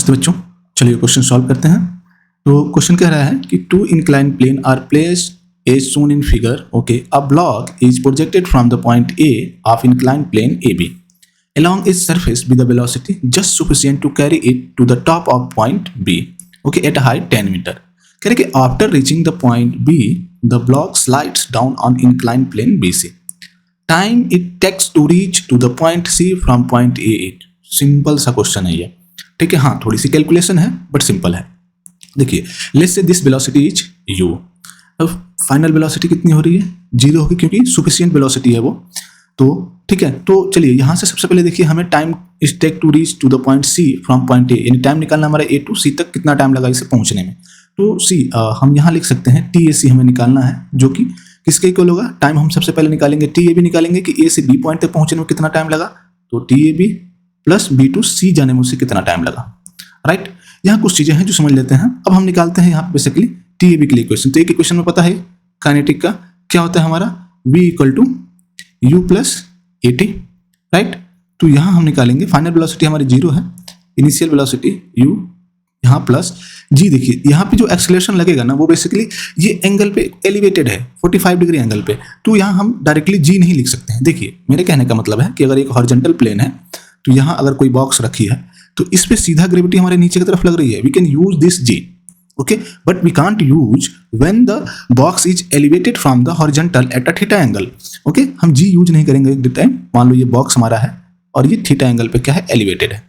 नमस्ते बच्चों, चलिए क्वेश्चन सॉल्व करते हैं। तो क्वेश्चन कह रहा है कि two inclined plane are placed as shown in figure. Okay, a block is projected from the point A of inclined plane A B along its surface with a velocity just sufficient to carry it to the top of point B, okay, at a height 10 meter. कह रहे कि after reaching the point B, the block slides down on inclined plane BC. Time it takes to reach to the point C from point A. Simple सा question है ये, ठीक है। हाँ, थोड़ी सी कैलकुलेशन है बट सिंपल है। देखिए, let's say this velocity is u। अब फाइनल वेलोसिटी कितनी हो रही है? 0 होगी, क्योंकि सुफिशिएंट वेलोसिटी है वो। तो ठीक है, तो चलिए यहाँ से सबसे पहले देखिए, हमें time is take to reach to the point C from point A, यानी टाइम निकालना हमारा ए टू सी तक कितना टाइम लगा इसे पहुंचने में। तो सी हम यहाँ लिख सकते हैं टी ए सी हमें निकालना है, जो कि किसके इक्वल होगा? टाइम हम सबसे पहले निकालेंगे टी ए बी निकालेंगे कि ए से बी पॉइंट तक पहुंचने में कितना टाइम लगा। तो t A B plus B to C जाने में उसे कितना टाइम लगा, राइट। यहाँ कुछ चीजें हैं जो समझ लेते हैं। अब हम निकालते हैं यहाँ पे बेसिकली टी ए बी के लिए इक्वेशन। तो एक इक्वेशन में पता है काइनेटिक का क्या होता है हमारा, v equal to u plus a t, right. तो यहाँ हम निकालेंगे फाइनल वेलोसिटी हमारी 0 है, इनिशियल वेलोसिटी u यहाँ प्लस g। देखिए यहाँ पे जो एक्सेलरेशन लगेगा ना, वो बेसिकली ये एंगल पे एलिवेटेड है 45 डिग्री एंगल पे। तो यहाँ हम डायरेक्टली g नहीं लिख सकते हैं। देखिए मेरे कहने का मतलब है कि अगर एक हॉरिजॉन्टल प्लेन है, तो यहाँ अगर कोई बॉक्स रखी है तो इस पे सीधा ग्रेविटी हमारे नीचे की तरफ लग रही है, we can use this g, okay, but we can't use when the box is elevated from the horizontal at a theta angle, okay। हम g यूज नहीं करेंगे एक टाइम। मान लो ये बॉक्स हमारा है और ये थीटा एंगल पे क्या है, एलिवेटेड है।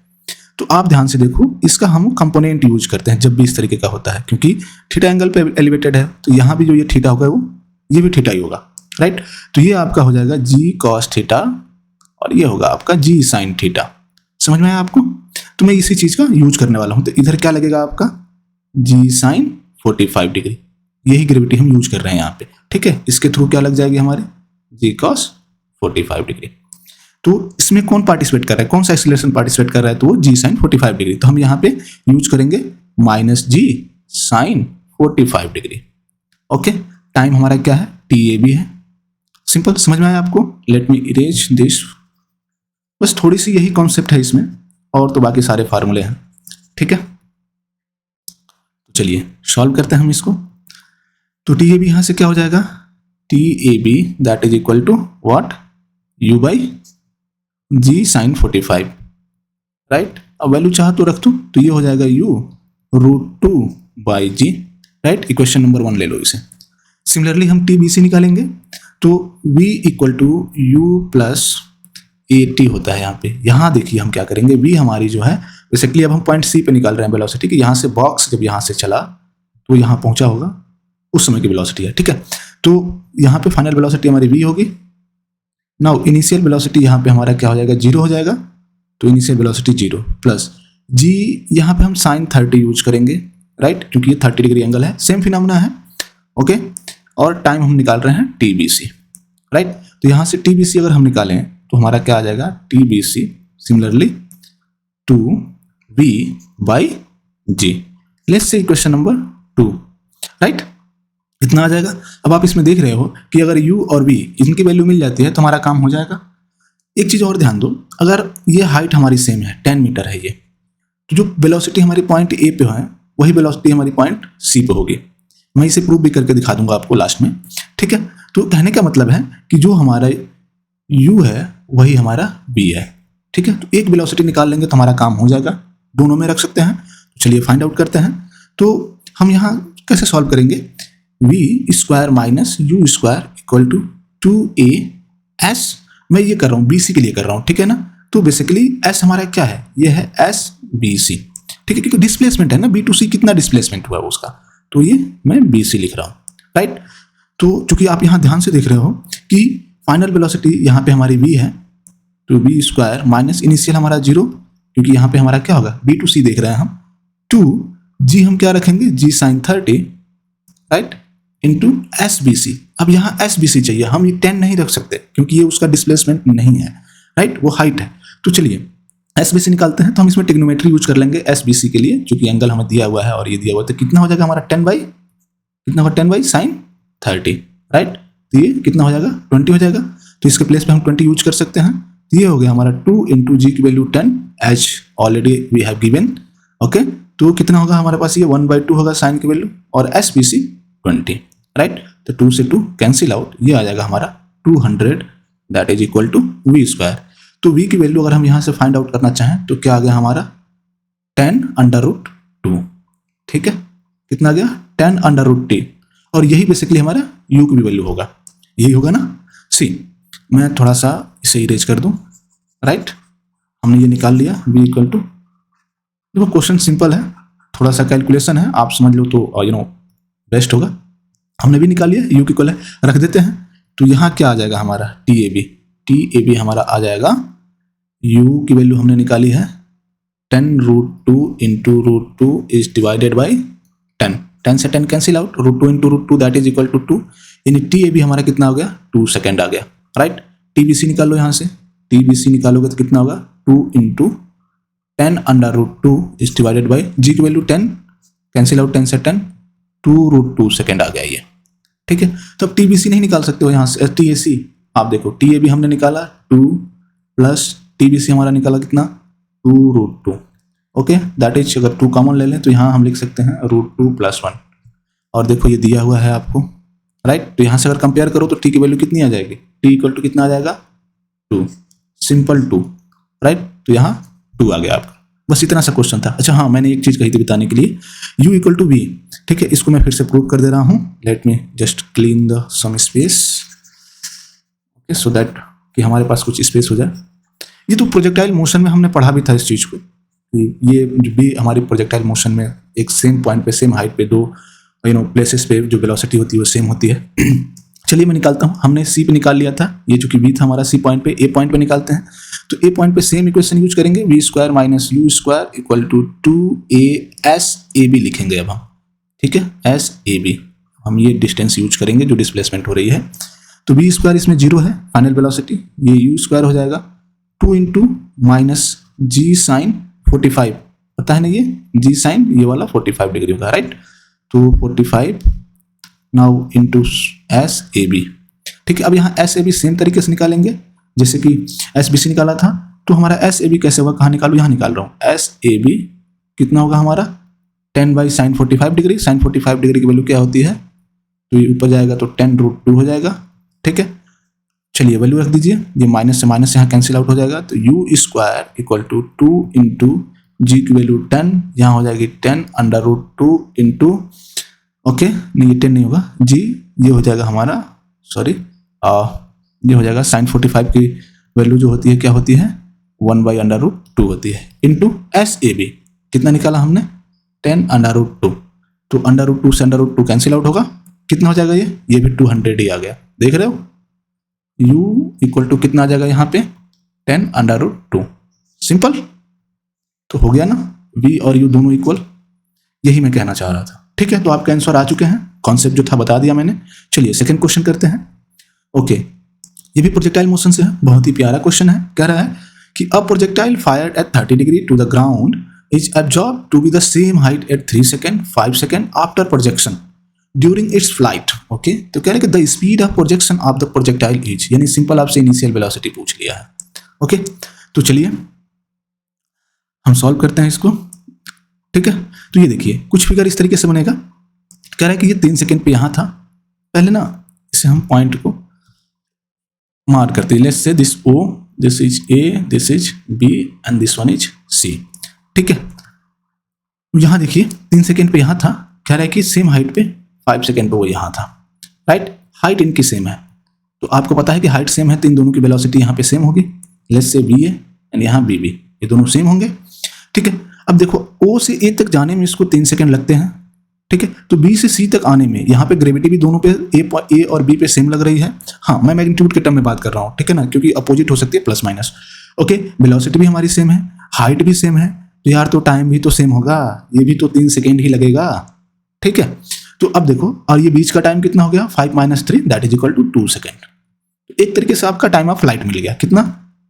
तो आप ध्यान से देखो, इसका हम कंपोनेंट यूज करते हैं जब भी इस तरीके का होता है, क्योंकि थीटा एंगल पे एलिवेटेड है। तो यहाँ भी जो ये थीटा होगा वो ये भी थीटा ही होगा, राइट। तो ये आपका हो जाएगा g cos थीटा और ये होगा आपका g sin थीटा। समझ में आया आपको? तो मैं इसी चीज का यूज करने वाला हूँ। तो इधर क्या लगेगा आपका g sin 45 डिग्री, यही ग्रेविटी हम यूज कर रहे हैं यहाँ पे, ठीक है। इसके थ्रू क्या लग जाएगी हमारे g cos 45 डिग्री। तो इसमें कौन पार्टिसिपेट कर रहा है, कौन सा एक्सीलरेशन पार्टिसिपेट कर रहा है? तो वो g sin 45 डिग्री। तो हम यहाँ पे यूज करेंगे minus g sin 45 degree, okay. Time हमारा क्या है, टी ए बी है। सिंपल, समझ में आया आपको? Let me erase this. बस थोड़ी सी यही कॉन्सेप्ट है इसमें, और तो बाकी सारे फार्मूले हैं, ठीक है। चलिए सॉल्व करते हैं हम इसको। तो टी ए बी यहाँ से क्या हो जाएगा, t A b that is equal to what, u by g sine 45, right. अब वैल्यू चाह तो रख दूं, तो ये हो जाएगा u root 2 by g, right. Equation number 1 ले लो इसे। सिमिलरली हम टी बी सी निकालेंगे, तो v equal to u plus a t होता है यहाँ पे। यहाँ देखिए हम क्या करेंगे, v हमारी जो है बेसिकली अब हम पॉइंट सी पे निकाल रहे हैं वेलोसिटी कि यहाँ से बॉक्स जब यहाँ से चला तो यहाँ पहुंचा होगा, उस समय की वेलोसिटी है, ठीक है। तो यहाँ पे फाइनल वेलोसिटी हमारी v होगी। नाउ इनिशियल वेलोसिटी यहाँ पे हमारा क्या हो जाएगा, 0 हो जाएगा। तो इनिशियल वेलोसिटी 0 प्लस g, यहाँ पे हम साइन 30 यूज करेंगे, राइट, क्योंकि ये 30 डिग्री एंगल है, सेम फिनोमेना है, ओके। और टाइम हम निकाल रहे हैं टी बी सी, राइट। तो यहाँ से टी बी सी अगर हम निकालें तो हमारा क्या आ जाएगा, t b c similarly to v by g. Let's say equation number 2, right, इतना आ जाएगा। अब आप इसमें देख रहे हो कि अगर u और v इनकी वैल्यू मिल जाती है तो हमारा काम हो जाएगा। एक चीज और ध्यान दो, अगर ये हाइट हमारी सेम है 10 मीटर है ये, तो जो वेलोसिटी हमारी पॉइंट ए पे है वही वेलोसिटी हमारी पॉइंट सी पे होगी। मैं इसे प्रूव भी करके दिखा दूंगा आपको लास्ट में, ठीक है। तो कहने का मतलब है कि जो हमारा u है वही हमारा v है, ठीक है। तो एक वेलोसिटी निकाल लेंगे तो हमारा काम हो जाएगा, दोनों में रख सकते हैं। तो चलिए फाइंड आउट करते हैं। तो हम यहाँ कैसे सॉल्व करेंगे, v square minus u square equal to 2a s। मैं ये कर रहा हूँ bc के लिए कर रहा हूँ, ठीक है ना। तो बेसिकली s हमारा क्या है, ये है s bc, ठीक है, क्योंकि डिस्प्लेसमेंट है ना, b टू c कितना डिस्प्लेसमेंट हुआ है उसका, तो ये मैं bc लिख रहा हूँ, राइट। तो चूंकि आप यहाँ ध्यान से देख रहे हो कि फाइनल वेलोसिटी यहाँ पे हमारी v है, तो v स्क्वायर माइनस इनिशियल हमारा 0, क्योंकि यहाँ पे हमारा क्या होगा, b टू c देख रहे हैं हम, 2g हम क्या रखेंगे, g sine 30, right, into s b c. अब यहाँ एस बी सी चाहिए, हम ये 10 नहीं रख सकते क्योंकि ये उसका डिस्प्लेसमेंट नहीं है, राइट, वो हाइट है। तो चलिए एस बी सी निकालते हैं। तो हम इसमें टिग्नोमेट्री यूज कर लेंगे एस बी सी के लिए, क्योंकि एंगल हमें दिया हुआ है और ये दिया हुआ है। तो कितना हो जाएगा हमारा 10 बाई, कितना होगा 10 बाई साइन 30, राइट। तो ये कितना हो जाएगा, 20 हो जाएगा। तो इसके प्लेस पे हम 20 यूज कर सकते हैं। ये हो गया हमारा 2 इंटू जी की value 10 as already we have given, okay, तो कितना होगा हमारे पास, ये 1/2 होगा साइन की वैल्यू, और एस बी सी 20, राइट। तो 2 से 2 कैंसिल आउट, ये आ जाएगा हमारा 200, that is equal to v square. तो वी की वैल्यू अगर हम यहाँ से फाइंड आउट करना चाहें तो क्या आ गया हमारा 10√2, ठीक है, कितना आ गया 10√t, और यही बेसिकली हमारा u की भी वैल्यू होगा, यही होगा ना। सी, मैं थोड़ा सा इसे इरेज कर दूं, राइट, हमने ये निकाल लिया v इक्वल टू, देखो क्वेश्चन सिंपल है, थोड़ा सा कैलकुलेशन है, आप समझ लो तो बेस्ट होगा। हमने भी निकाल लिया, u की इक्वल है, रख देते हैं। तो यहाँ क्या आ जाएगा हमारा टी ए बी हमारा आ जाएगा, u की वैल्यू हमने निकाली है 10√2 इंटू √2 इज डिवाइडेड बाई 10, 10 से 10 cancel out, √2 into √2 that is equal to 2, यानी टी ए बी हमारा कितना हो गया 2 सेकेंड आ गया, राइट। टी बी सी निकालो, यहाँ से टी बी सी निकालोगे तो कितना होगा 2 इंटू 10√2 इज डिवाइडेड बाई जी की वैल्यू 10, कैंसिल आउट 10 से 10, 2√2 सेकेंड आ गया ये, ठीक है। तो अब टी बी सी नहीं निकाल सकते हो यहाँ से, टी ए सी, आप देखो टी ए बी हमने निकाला 2 प्लस टी बी सी हमारा निकाला कितना 2√2, ओके, दैट इज, अगर 2 कॉमन ले लें तो यहाँ हम लिख सकते हैं √2 + 1, और देखो ये दिया हुआ है आपको, राइट। तो यहाँ से अगर कंपेयर करो तो टी की वैल्यू कितनी आ जाएगी, टी इक्वल टू कितना आ जाएगा 2, सिंपल 2, राइट। तो यहाँ 2 आ गया आपका, बस इतना सा क्वेश्चन था। अच्छा हाँ, मैंने एक चीज़ कही थी बताने के लिए, u इक्वल टू वी, ठीक है, इसको मैं फिर से प्रूव कर दे रहा हूँ। Let me just clean the some space, okay, so that कि हमारे पास कुछ स्पेस हो जाए। ये तो प्रोजेक्टाइल मोशन में हमने पढ़ा भी था इस चीज़ को, ये जो भी हमारी प्रोजेक्टाइल मोशन में एक सेम पॉइंट पे, सेम हाइट पे, दो प्लेसेस पे जो वेलोसिटी होती है वो सेम होती है। चलिए मैं निकालता हूँ, हमने सी पे निकाल लिया था, ये चूंकि वी था हमारा, सी पॉइंट पे, ए पॉइंट पे निकालते हैं। तो ए पॉइंट पे सेम इक्वेशन यूज करेंगे, v square minus u square equal to 2a(s)ab लिखेंगे अब हम, ठीक है, s(ab), हम ये डिस्टेंस यूज करेंगे जो डिस्प्लेसमेंट हो रही है। तो वी स्क्वायर इसमें 0 है, फाइनल वेलोसिटी, ये यू स्क्वायर हो जाएगा 2 इंटू माइनस जी साइन 45, पता है ना, ये जी साइन ये वाला 45 डिग्री होगा, राइट। तो 45 now into s a b, ठीक है। अब यहाँ एस ए बी सेम तरीके से निकालेंगे जैसे कि एस बी सी निकाला था। तो हमारा एस ए बी कैसे होगा, कहाँ निकालू, यहाँ निकाल रहा हूँ। एस ए बी कितना होगा हमारा 10/sin 45 डिग्री, साइन 45 डिग्री की वैल्यू क्या होती है, तो ये ऊपर जाएगा तो 10√2 हो जाएगा, ठीक है। चलिए वैल्यू रख दीजिए, ये माइनस से माइनस यहाँ कैंसिल आउट हो जाएगा, तो u square equal to 2 into g की वैल्यू 10, यहाँ हो जाएगी 10√2 इंटू, ओके, नहीं ये 10 नहीं होगा जी, ये हो जाएगा हमारा, सॉरी, ये हो जाएगा साइन 45 की वैल्यू जो होती है क्या होती है 1/√2 होती है, इंटू एस ए बी कितना निकाला हमने 10√2, तो √2 से √2 कैंसिल आउट होगा, कितना हो जाएगा ये भी 200 ही आ गया, देख रहे हो। u इक्वल टू कितना आ जाएगा यहाँ पे 10√2, सिंपल, तो हो गया ना, v और u दोनों इक्वल, यही मैं कहना चाह रहा था, ठीक है। तो आपका आंसर आ चुके हैं, कॉन्सेप्ट जो था बता दिया मैंने। चलिए सेकंड क्वेश्चन करते हैं, ओके, ये भी प्रोजेक्टाइल मोशन से है, बहुत ही प्यारा क्वेश्चन है। कह रहा है कि a projectile fired at 30 degree to the ground is observed to be the same height at 3 second 5 second after projection during its flight, okay. तो कह रहे हैं कि the speed of projection of the projectile is, यानी simple आपसे initial velocity पूछ लिया है, ओके। तो चलिए हम सॉल्व करते हैं इसको, ठीक है। तो ये देखिए कुछ फिगर इस तरीके से बनेगा, कह रहा है कि ये 3 सेकेंड पे यहाँ था, पहले ना इसे हम पॉइंट को मार्क करते हैं, let's say this O, this is A, this is B and this one is C, ठीक है। यहाँ देखिए 3 सेकेंड पे यहाँ था, कह रहा है कि सेम हाइट पे 5 सेकेंड पे वो यहाँ था, राइट, हाइट इनकी सेम है। तो आपको पता है कि हाइट सेम है तो इन दोनों की वेलोसिटी यहाँ पे सेम होगी, लेट्स से V है एंड यहाँ B, ये दोनों सेम होंगे, ठीक है। अब देखो O से A तक जाने में इसको 3 सेकेंड लगते हैं, ठीक है। तो B से C तक आने में यहाँ पे ग्रेविटी भी दोनों पे A और B पे सेम लग रही है, हाँ मैं मैग्नीट्यूड के टर्म में बात कर रहा हूँ, ठीक है ना, क्योंकि अपोजिट हो सकती है प्लस माइनस, ओके। वेलोसिटी भी हमारी सेम है, हाइट भी सेम है, तो यार तो टाइम भी तो सेम होगा, ये भी तो 3 सेकेंड ही लगेगा, ठीक है। तो अब देखो, और ये बीच का टाइम कितना हो गया 5 - 3 that is equal to 2 second. एक तरीके से आपका टाइम ऑफ फ्लाइट मिल गया, कितना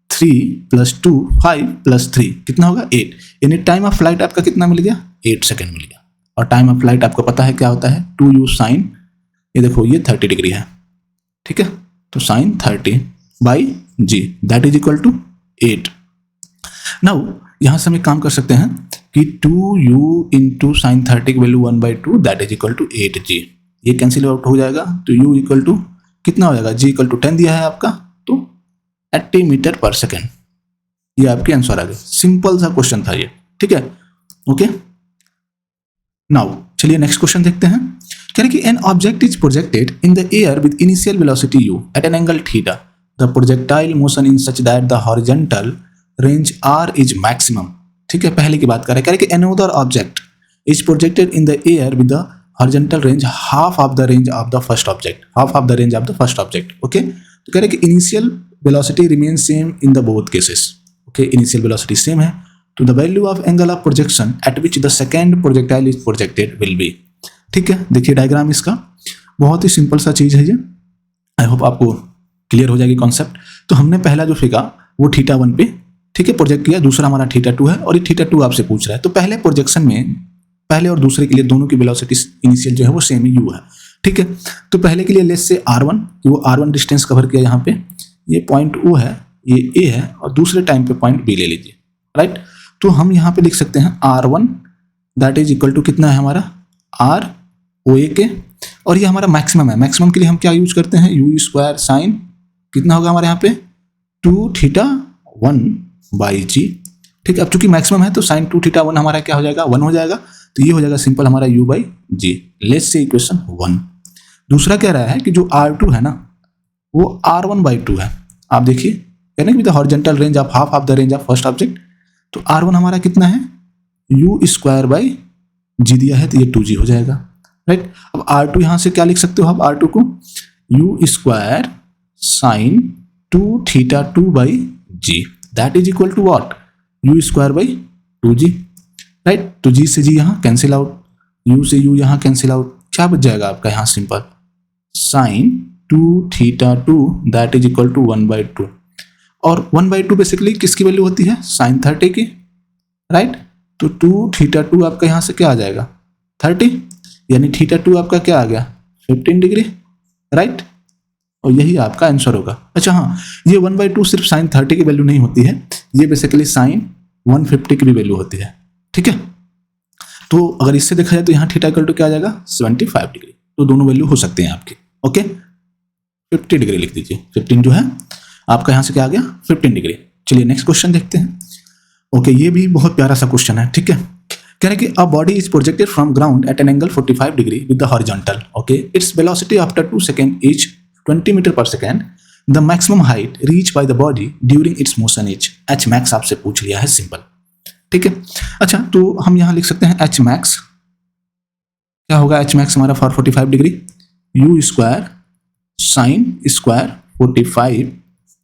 3 + 2 5 + 3 कितना होगा 8, यानी टाइम ऑफ फ्लाइट आपका कितना मिल गया 8 सेकेंड मिल गया। और टाइम ऑफ फ्लाइट आपको पता है क्या होता है 2u साइन, ये देखो ये 30 डिग्री है, ठीक है। तो sine 30/g that is equal to 8। Now यहाँ से हम एक काम कर सकते हैं, कि 2u इंटू साइन 30 की value 1/2 that is equal to 8g। ये कैंसिल आउट हो जाएगा, तो u इक्वल टू कितना हो जाएगा, g इक्वल टू 10 दिया है आपका, तो 80 मीटर पर सेकेंड। ये आपके आंसर आ गए। सिंपल सा क्वेश्चन था ये, ठीक है, ओके। नाउ चलिए नेक्स्ट क्वेश्चन देखते हैं। कह रहे कि an object is projected in the air with initial velocity u at an angle theta, the projectile motion in such that the horizontal range r is maximum. ठीक है, पहले की बात कर रहे हैं। कह रहे कि another object is projected in the air with the horizontal range half of the range of the first object, half of the range of the first object, okay. तो कह रहे कि initial velocity remain same in the both cases, okay, initial velocity same है, तो the value of angle of projection eight which the second projectile is projected will be. ठीक है, देखिए diagram इसका बहुत ही सिंपल सा चीज है ये। आई होप आपको क्लियर हो जाएगी कॉन्सेप्ट। तो हमने पहला जो फेंका वो θ1 पे, ठीक है, प्रोजेक्ट किया, दूसरा हमारा θ2 है और ये θ2 आपसे पूछ रहा है। तो पहले प्रोजेक्शन में पहले और दूसरे के लिए दोनों की वेलोसिटी इनिशियल जो है वो सेम ही u है, ठीक है। तो पहले के लिए लेट्स से r1, वो r1 डिस्टेंस कवर किया यहाँ पे, ये पॉइंट o है, ये a है, और दूसरे टाइम पे पॉइंट b ले लीजिए, राइट। तो हम यहाँ पे लिख सकते हैं r1 that is equal to कितना है हमारा r OA के, और ये हमारा मैक्सिमम है। मैक्सिमम के लिए हम क्या यूज करते हैं, u स्क्वायर साइन कितना होगा हमारे यहाँ पे 2θ1/g, ठीक है। अब चूंकि मैक्सिमम है तो साइन 2θ1 हमारा क्या हो जाएगा, 1 हो जाएगा, तो ये हो जाएगा सिंपल हमारा u/g। Let's say equation 1। दूसरा कह रहा है कि जो r2 है ना वो r1/2 है। आप देखिए यानी कि the horizontal range of half of the range of first object, तो r1 हमारा कितना है u स्क्वायर/g दिया है, तो ये 2g हो जाएगा, राइट। अब r2 यहाँ से क्या लिख सकते हो आप, r2 को u square sine 2θ2/g that is equal to what, u स्क्वायर/2g, राइट। तो g से g यहाँ कैंसिल आउट, u से u यहाँ कैंसिल आउट, क्या बच जाएगा आपका यहाँ simple sine 2θ2 that is equal to 1/2, और 1/2 बेसिकली किसकी वैल्यू होती है, साइन 30 की, राइट। तो 2θ2 आपका यहाँ से क्या आ जाएगा 30, यानी θ2 आपका क्या आ गया 15 डिग्री, राइट। और यही आपका आंसर होगा। अच्छा हाँ, ये 1/2 सिर्फ साइन 30 की वैल्यू नहीं होती है, ये बेसिकली साइन 150 की भी वैल्यू होती है, ठीक है। तो अगर इससे देखा जाए तो यहाँ थीटा इक्वल टू क्या आ जाएगा 75 डिग्री, तो दोनों वैल्यू हो सकते हैं आपके, ओके। 50 डिग्री लिख दीजिए, 15 जो है आपका यहाँ से क्या आ गया 15 डिग्री। चलिए नेक्स्ट क्वेश्चन देखते हैं, ओके। ये भी बहुत प्यारा सा क्वेश्चन है, ठीक है। कह रहे कि a body is projected from ground at an angle 45 degree with the horizontal, okay. Its velocity after 2 second is 20 metre per second, the maximum height reach by the body during its motion is H max. आपसे पूछ लिया है simple, ठीक है। अच्छा, तो हम यहाँ लिख सकते हैं एच मैक्स, क्या होगा एच मैक्स हमारा for 45 degree, u square sine square 45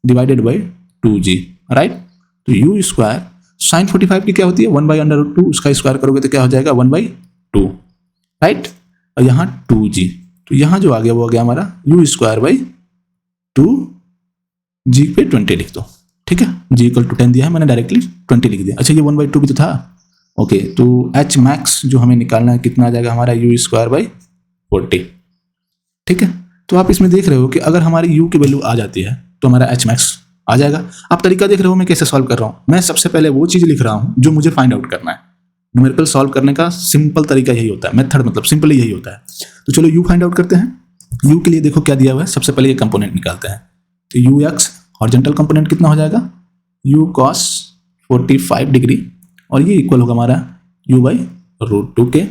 divided by 2g, right. तो u स्क्वायर साइन 45 की क्या होती है 1/√2, उसका स्क्वायर करोगे तो क्या हो जाएगा 1/2, राइट। और यहाँ 2g, तो यहाँ जो आ गया वो आ गया हमारा u स्क्वायर बाई 2g पे 20 लिख दो, ठीक है। g इक्वल टू 10 दिया है, मैंने डायरेक्टली 20 लिख दिया। अच्छा, ये 1/2 भी तो था, ओके। तो h मैक्स जो हमें निकालना है कितना आ जाएगा हमारा u स्क्वायर बाई 40, ठीक है। तो आप इसमें देख रहे हो कि अगर हमारी u की वैल्यू आ जाती है तो हमारा h मैक्स आ जाएगा। आप तरीका देख रहे हो मैं कैसे सॉल्व कर रहा हूँ, मैं सबसे पहले वो चीज़ लिख रहा हूँ जो मुझे फाइंड आउट करना है। न्यूमेरिकल सॉल्व करने का सिंपल तरीका यही होता है, मेथड मतलब सिंपल यही होता है। तो चलो u फाइंड आउट करते हैं। u के लिए देखो क्या दिया हुआ है, सबसे पहले ये कंपोनेंट निकालते हैं। तो ux हॉरिजॉन्टल कंपोनेंट कितना हो जाएगा u cos 45 डिग्री, और ये इक्वल होगा हमारा u/√2 के।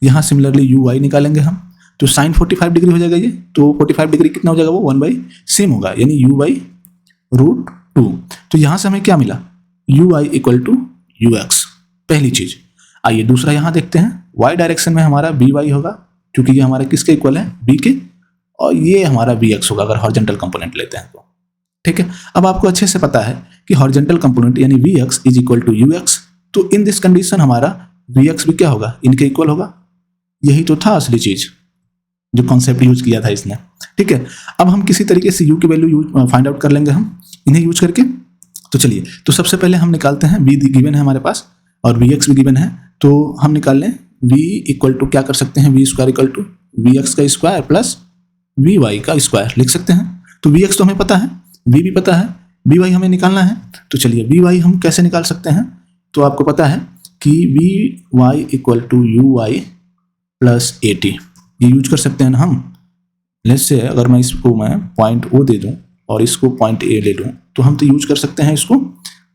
यहाँ सिमिलरली uy निकालेंगे हम, तो साइन 45 डिग्री हो जाएगा ये, तो 45 डिग्री कितना हो जाएगा वो 1/सेम होगा, यानी u/√2। तो यहाँ से हमें क्या मिला ui इक्वल टू ux, पहली चीज। आइए दूसरा यहाँ देखते हैं, y डायरेक्शन में हमारा by होगा, क्योंकि ये हमारा किसके इक्वल है b के, और ये हमारा bx होगा अगर हॉरिजॉन्टल कंपोनेंट लेते हैं तो, ठीक है। अब आपको अच्छे से पता है कि हॉरिजॉन्टल कंपोनेंट यानी vx is equal to ux, तो इन दिस कंडीशन हमारा vx भी क्या होगा, इनके इक्वल होगा। यही तो था असली चीज जो कॉन्सेप्ट यूज किया था इसने, ठीक है। अब हम किसी तरीके से u की वैल्यू फाइंड आउट कर लेंगे हम इन्हें यूज करके। तो चलिए, तो सबसे पहले हम निकालते हैं, v गिवन है हमारे पास और vx भी गिवन है, तो हम निकाल लें v इक्वल टू क्या कर सकते हैं, v square equal to vx का स्क्वायर प्लस vy का स्क्वायर लिख सकते हैं। तो vx तो हमें पता है, v भी पता है, vy हमें निकालना है। तो चलिए vy हम कैसे निकाल सकते हैं, तो आपको पता है कि v y equal to u y plus a t, ये यूज कर सकते हैं ना हम। लेट्स से अगर मैं इसको मैं पॉइंट ओ दे दूं और इसको पॉइंट ए ले लूं तो हम तो यूज कर सकते हैं इसको।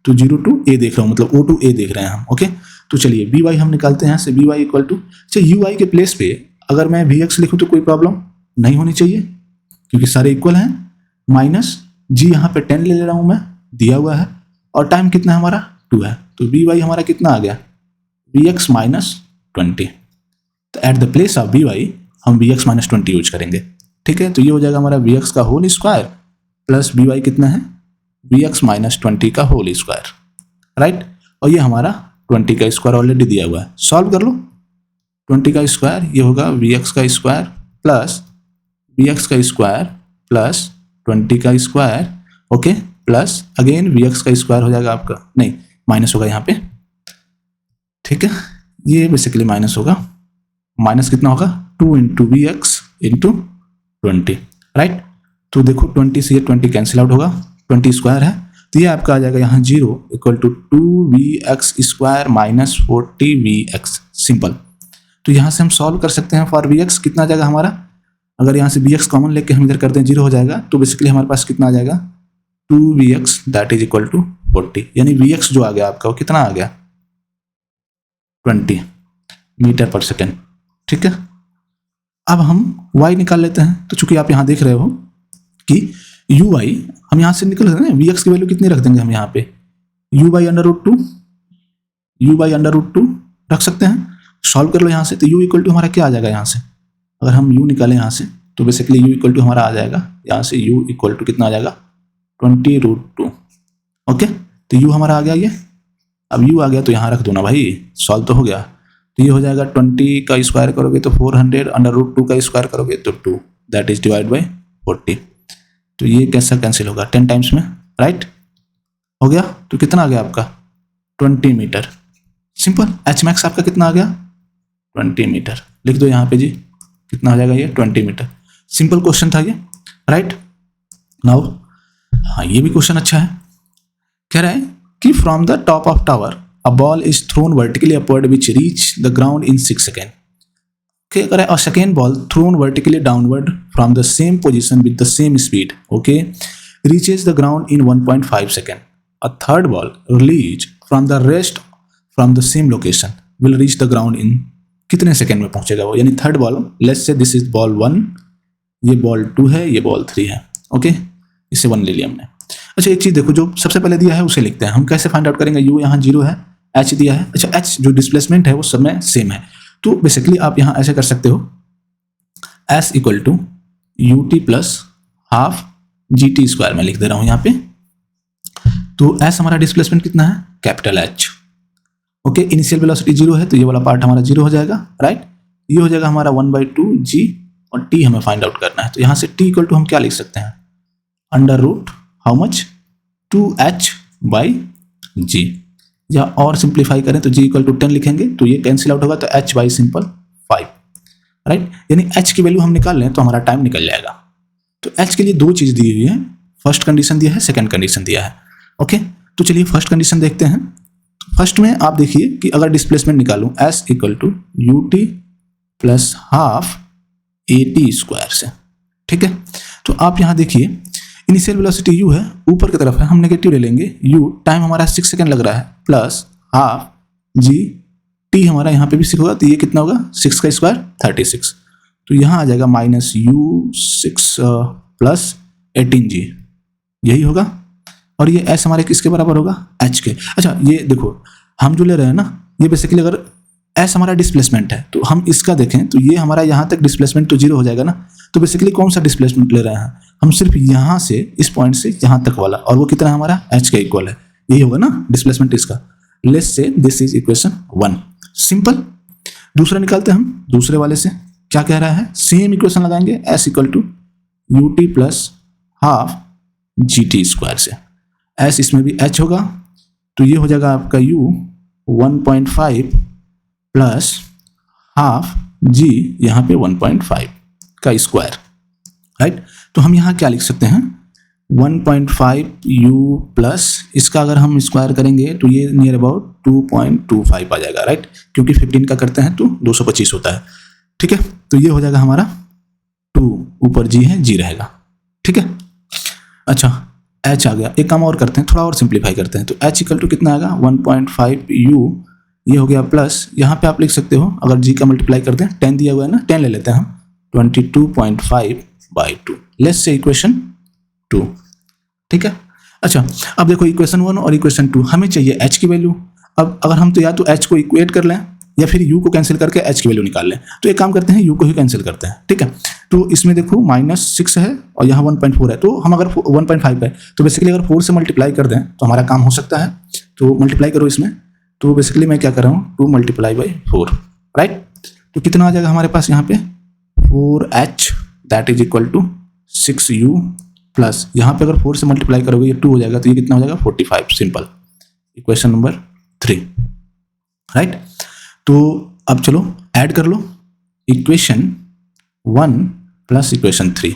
तो 0 टू ए देख रहा हूँ, मतलब ओ टू ए देख रहे हैं हम। ओके, तो चलिए बी वाई हम निकालते हैं यहाँ से। बी वाई इक्वल टू, अच्छा यू वाई के प्लेस पे अगर मैं वी एक्स लिखूँ तो कोई प्रॉब्लम नहीं होनी चाहिए क्योंकि सारे इक्वल हैं। माइनस जी यहाँ पे 10 ले रहा हूँ मैं, दिया हुआ है, और टाइम कितना है हमारा 2 है। तो बी वाई हमारा कितना आ गया, वी एक्स माइनस 20। तो at the place of b y हम वी एक्स माइनस 20 यूज करेंगे। ठीक है, तो ये हो जाएगा हमारा वी एक्स का whole square plus b y कितना है, वी एक्स माइनस 20 का होल स्क्वायर, राइट। और ये हमारा 20 का स्क्वायर ऑलरेडी दिया हुआ है, सॉल्व कर लो। 20 का स्क्वायर ये होगा वी एक्स का स्क्वायर प्लस वी एक्स का स्क्वायर प्लस 20 का square, okay, plus again v x का स्क्वायर हो जाएगा आपका, नहीं माइनस होगा यहाँ पे। ठीक है, ये बेसिकली माइनस होगा, माइनस कितना होगा 2 into v x into 20, right. तो देखो 20 से ये 20 कैंसिल आउट होगा, 20 स्क्वायर है तो ये आपका आ जाएगा यहाँ 0 equal to 2vx square minus 40vx, simple. तो यहाँ से हम सॉल्व कर सकते हैं फॉर vx, कितना आ जाएगा हमारा, अगर यहाँ से vx कॉमन लेके हम इधर करते हैं 0 हो जाएगा, तो बेसिकली हमारे पास कितना आ जाएगा 2vx that is equal to 40, यानी vx जो आ गया आपका वो कितना आ गया 20 मीटर पर सेकेंड। ठीक है, अब हम y निकाल लेते हैं। तो चूंकि आप यहाँ देख रहे हो कि यू वाई हम यहाँ से निकल रहे हैं, वी एक्स की वैल्यू कितनी रख देंगे हम यहाँ पे, u by under root 2, u by under root 2 रख सकते हैं। सॉल्व कर लो यहाँ से, तो यू इक्वल टू हमारा क्या आ जाएगा यहाँ से, अगर हम यू निकालें यहाँ से तो बेसिकली यू इक्वल टू हमारा आ जाएगा यहाँ से, यू इक्वल टू कितना आ जाएगा 20 रूट 2। ओके, तो यू हमारा आ गया ये, अब यू आ गया तो यहाँ रख दो ना भाई, सॉल्व तो हो गया। तो ये हो जाएगा 20 का स्क्वायर करोगे तो 400, अंडर रूट 2 का स्क्वायर करोगे तो 2, दैट इज डिवाइड बाई 40। तो ये कैसा कैंसिल होगा 10 टाइम्स में, राइट, हो गया। तो कितना आ गया आपका 20 मीटर, सिंपल। एच मैक्स आपका कितना आ गया 20 मीटर, लिख दो यहाँ पे जी, कितना हो जाएगा ये 20 मीटर। सिंपल क्वेश्चन था ये, राइट। नाउ हाँ, ये भी क्वेश्चन अच्छा है, कह रहा है कि from the top of tower a ball is thrown vertically upward which reach the ground in 6 second. Okay, a second ball thrown vertically downward from the same position with the same speed, okay, reaches the ground in 1.5 second. A third ball released from the rest from the same location will reach the ground in कितने second में पहुंचेगा वो, यानी third ball, let's say this is ball 1, ये ball 2 है, ये ball 3 है, okay, इससे 1 ले लिया हमने। अच्छा एक चीज देखो, जो सबसे पहले दिया है उसे लिखते हैं हम, कैसे फाइंड आउट करेंगे, यू यहाँ 0 है, एच दिया है, अच्छा एच जो डिस्प्लेसमेंट है वो सब में सेम है, तो बेसिकली आप यहां ऐसे कर सकते हो, S equal to u t plus half g t square में लिख दे रहा हूं यहां पे। तो S हमारा डिस्प्लेसमेंट कितना है capital H, okay, initial velocity 0 है तो ये वाला पार्ट हमारा 0 हो जाएगा, राइट। ये हो जाएगा हमारा 1/2 जी, और T हमें फाइंड आउट करना है, तो यहां से T इक्वल टू हम क्या लिख सकते हैं, under root how much 2H by g, या और सिंप्लीफाई करें तो g इक्वल टू 10 लिखेंगे तो ये कैंसिल आउट होगा, तो h बाई सिंपल 5, राइट। यानी h की वैल्यू हम निकाल लें तो हमारा टाइम निकल जाएगा। तो h के लिए 2 चीज दी हुई है, फर्स्ट कंडीशन दिया है, सेकंड कंडीशन दिया है, ओके। तो चलिए फर्स्ट कंडीशन देखते हैं। फर्स्ट में आप देखिए कि अगर डिस्प्लेसमेंट निकालूं s equal to u t plus half a t square से, ठीक है। तो आप यहाँ देखिए इनिशियल वेलोसिटी u है, ऊपर की तरफ है, हम नेगेटिव ले लेंगे, u टाइम हमारा 6 सेकंड लग रहा है, प्लस हाफ जी, t हमारा यहाँ पे भी 6 होगा तो ये कितना होगा 6 का स्क्वायर 36, तो यहाँ आ जाएगा माइनस u6 प्लस 18g, यही होगा। और ये s हमारे किसके बराबर होगा h के। अच्छा ये देखो हम जो ले रहे हैं ना, ये बेसिकली अगर s हमारा डिस्प्लेसमेंट है तो हम इसका देखें तो ये हमारा यहाँ तक डिस्प्लेसमेंट तो 0 हो जाएगा ना, तो बेसिकली कौन सा डिस्प्लेसमेंट ले रहे हैं हम, सिर्फ यहाँ से इस पॉइंट से यहाँ तक वाला, और वो कितना है हमारा h के इक्वल है, यही होगा ना डिस्प्लेसमेंट इसका। Let's say this is equation 1, simple. दूसरा निकालते हैं हम, दूसरे वाले से क्या कह रहा है, सेम इक्वेशन लगाएंगे, s equal to u t plus half g t square से, s इसमें भी h होगा तो ये हो जाएगा आपका u 1.5 प्लस हाफ g यहाँ पे 1.5 का स्क्वायर, राइट। तो हम यहाँ क्या लिख सकते हैं 1.5 u प्लस इसका अगर हम स्क्वायर करेंगे तो ये नियर अबाउट 2.25 आ जाएगा, राइट, क्योंकि 15 का करते हैं तो 225 होता है, ठीक है। तो ये हो जाएगा हमारा 2, ऊपर g है, g रहेगा, ठीक है। अच्छा h आ गया, एक काम और करते हैं, थोड़ा और सिंप्लीफाई करते हैं, तो h इक्वल टू कितना आएगा 1.5 u, ये हो गया प्लस, यहाँ पे आप लिख सकते हो अगर g का मल्टीप्लाई करते हैं, 10 दिया हुआ है ना, 10 ले लेते हैं हम, 22.5/2, लेट्स से इक्वेशन 2, ठीक है। अच्छा अब देखो इक्वेशन 1 और इक्वेशन 2 हमें चाहिए h की वैल्यू। अब अगर हम तो या तो h को इक्वेट कर लें या फिर u को कैंसिल करके h की वैल्यू निकाल लें, तो एक काम करते हैं u को ही कैंसिल करते हैं, ठीक है। तो इसमें देखो -6 है और यहाँ 1.4 है, तो हम अगर 1.5 है तो बेसिकली अगर 4 से मल्टीप्लाई कर दें तो हमारा काम हो सकता है। तो मल्टीप्लाई करो इसमें, तो बेसिकली मैं क्या कर रहा हूँ 2 × 4, राइट। तो कितना आ जाएगा हमारे पास यहाँ पे 4h that is equal to 6u plus यहाँ पे अगर 4 से मल्टीप्लाई करोगे ये 2 हो जाएगा, तो ये कितना हो जाएगा 45, सिंपल, इक्वेशन नंबर 3, राइट। तो अब चलो ऐड कर लो इक्वेशन 1 प्लस इक्वेशन 3,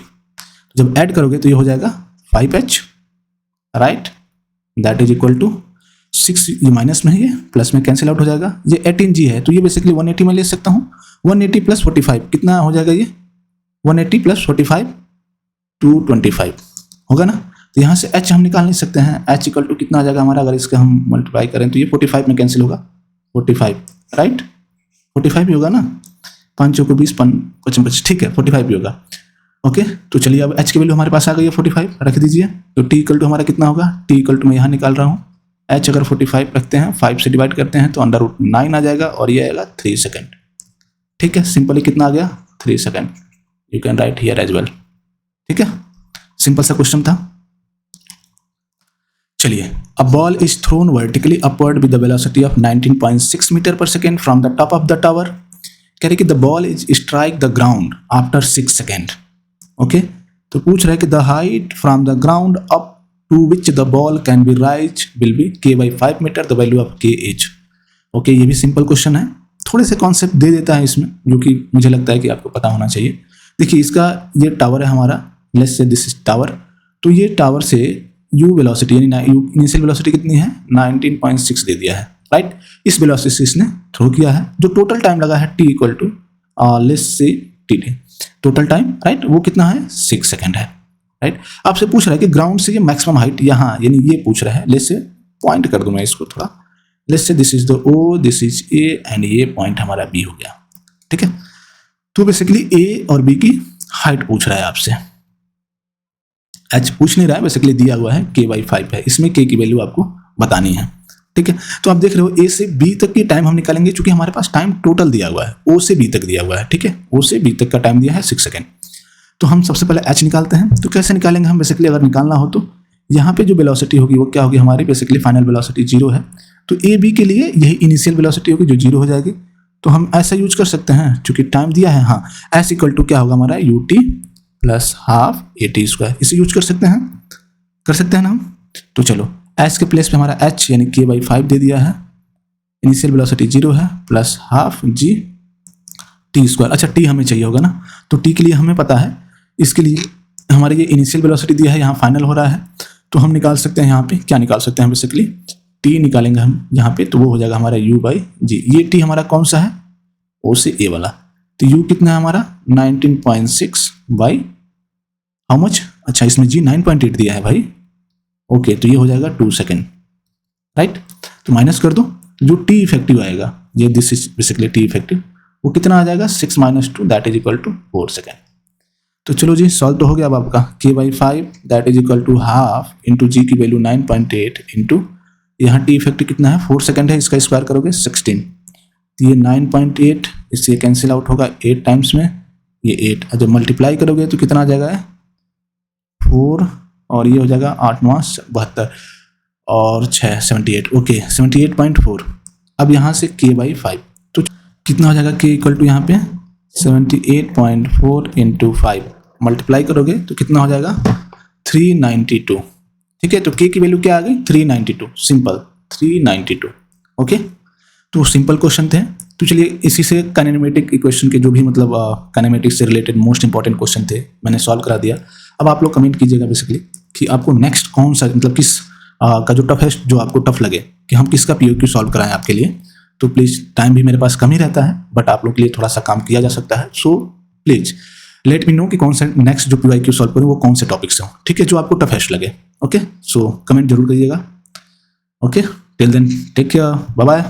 जब ऐड करोगे तो ये हो जाएगा 5h, right, that is equal to 6, ये माइनस में है, ये प्लस में कैंसिल आउट हो जाएगा, ये 18g है तो ये बेसिकली 180 में ले सकता हूँ, 180 प्लस 45 कितना हो जाएगा, ये 180 प्लस 45 225 होगा ना। तो यहाँ से h हम निकाल नहीं सकते हैं, h इक्वल टू कितना आ जाएगा हमारा, अगर इसका हम मल्टीप्लाई करें तो ये 45 में कैंसिल होगा, 45, राइट, 45 भी होगा ना, 5 चौको 20 55, ठीक है 45 भी होगा, ओके। तो चलिए अब h की वैल्यू हमारे पास आ गई है 45, रख दीजिए। तो t इक्वल टू हमारा कितना होगा, t इक्वल टू मैं यहाँ निकाल रहा हूँ, h अगर 45 रखते हैं 5 से डिवाइड करते हैं तो √9 आ जाएगा और ये आएगा 3 सेकेंड, ठीक है। सिंपली कितना आ गया 3 second, you can write here as well, ठीक है, सिंपल सा क्वेश्चन था। चलिए, a ball is thrown vertically upward with the velocity of 19.6 metre per second from the top of the tower, कह रहे कि the ball is strike the ground after 6 second, okay. तो पूछ रहा है कि the height from the ground up to which the ball can be rise will be k/5 metre, the value of kh, okay. ये भी simple question है, थोड़े से कॉन्सेप्ट दे देता है इसमें जो कि मुझे लगता है कि आपको पता होना चाहिए। देखिए इसका ये टावर है हमारा, let's say this is tower, तो ये टावर से u वेलोसिटी यानी u इनिशियल वेलोसिटी कितनी है 19.6 दे दिया है, राइट। इस वेलोसिटी से इसने थ्रो किया है, जो टोटल टाइम लगा है t equal to let's say tt, total time, right, वो कितना है 6 सेकेंड है, राइट। आपसे पूछ रहा है कि ग्राउंड से ये मैक्सिमम हाइट यहाँ, यानी ये पूछ रहा है, लेट्स से पॉइंट कर दूं मैं इसको थोड़ा, let's say this is the o, this is a and ये पॉइंट हमारा b हो गया, ठीक है। तो बेसिकली a और b की हाइट पूछ रहा है आपसे, h पूछ नहीं रहा है, बेसिकली दिया हुआ है k/5 है, इसमें k की वैल्यू आपको बतानी है, ठीक है। तो आप देख रहे हो a से b तक की टाइम हम निकालेंगे, क्योंकि हमारे पास टाइम टोटल दिया हुआ है, o से b तक दिया हुआ है, ठीक है, o से b तक का टाइम दिया है 6 सेकेंड। तो हम सबसे पहले h निकालते हैं, तो कैसे निकालेंगे हम, बेसिकली अगर निकालना हो तो यहाँ पे जो वेलोसिटी होगी वो क्या होगी हमारी, बेसिकली फाइनल वेलोसिटी 0 है, तो ए बी के लिए यही इनिशियल वेलोसिटी होगी जो 0 हो जाएगी। तो हम ऐसा यूज कर सकते हैं, चूंकि टाइम दिया है, हाँ, s इक्वल टू क्या होगा हमारा ut प्लस हाफ at², इसे यूज कर सकते हैं ना हम। तो चलो s के प्लेस पे हमारा h यानी k/5 दे दिया है, इनिशियल वेलोसिटी 0 है, प्लस हाफ g t², अच्छा t हमें चाहिए होगा ना, तो t के लिए हमें पता है, इसके लिए हमारे ये इनिशियल वेलोसिटी दिया है, यहाँ फाइनल हो रहा है, तो हम निकाल सकते हैं यहाँ पे, क्या निकाल सकते हैं बेसिकली t निकालेंगे हम यहाँ पे, तो वो हो जाएगा हमारा u/g, ये t हमारा कौन सा है o से a वाला, तो u कितना है हमारा 19.6 बाई हाउ मच, अच्छा इसमें g 9.8 दिया है भाई, ओके, तो ये हो जाएगा 2 सेकेंड, राइट। तो माइनस कर दो, जो t इफेक्टिव आएगा, ये this is basically t effective, वो कितना आ जाएगा 6 - 2 that is equal to 4 second. तो चलो जी सॉल्व तो हो गया अब आपका, k/5 that is equal to half into g की वैल्यू 9.8 इंटू यहाँ टी इफेक्टिव कितना है 4 सेकेंड है, इसका स्क्वायर करोगे 16, तो ये 9.8 इससे कैंसिल आउट होगा 8 टाइम्स में, ये 8, जब मल्टीप्लाई करोगे तो कितना आ जाएगा 4 और ये हो जाएगा 8 9 72 और 6 78, ओके 78.4। अब यहाँ से k/5 तो कितना हो जाएगा, k इक्वल टू यहाँ पे 78.4 इंटू 5 मल्टीप्लाई करोगे तो कितना हो जाएगा 392, ठीक है। तो k की वैल्यू क्या आ गई 392, सिंपल 392, ओके। तो सिंपल क्वेश्चन थे, तो चलिए इसी से काइनेमेटिक इक्वेशन के जो भी मतलब काइनेमेटिक्स से रिलेटेड मोस्ट इंपॉर्टेंट क्वेश्चन थे मैंने सॉल्व करा दिया। अब आप लोग कमेंट कीजिएगा बेसिकली कि आपको नेक्स्ट कौन सा मतलब किस का जो टफेस्ट जो आपको टफ लगे कि हम किसका POQ सॉल्व कराएं आपके लिए। तो प्लीज़ टाइम भी मेरे पास कम ही रहता है बट आप लोग के लिए थोड़ा सा काम किया जा सकता है। So please let me know कि कौन सा नेक्स्ट जो PYQ सॉल्व करूँ वो कौन से टॉपिक्स हो, ठीक है, जो आपको टफेस्ट लगे। ओके, सो कमेंट जरूर करिएगा। Okay, till then take care, bye bye.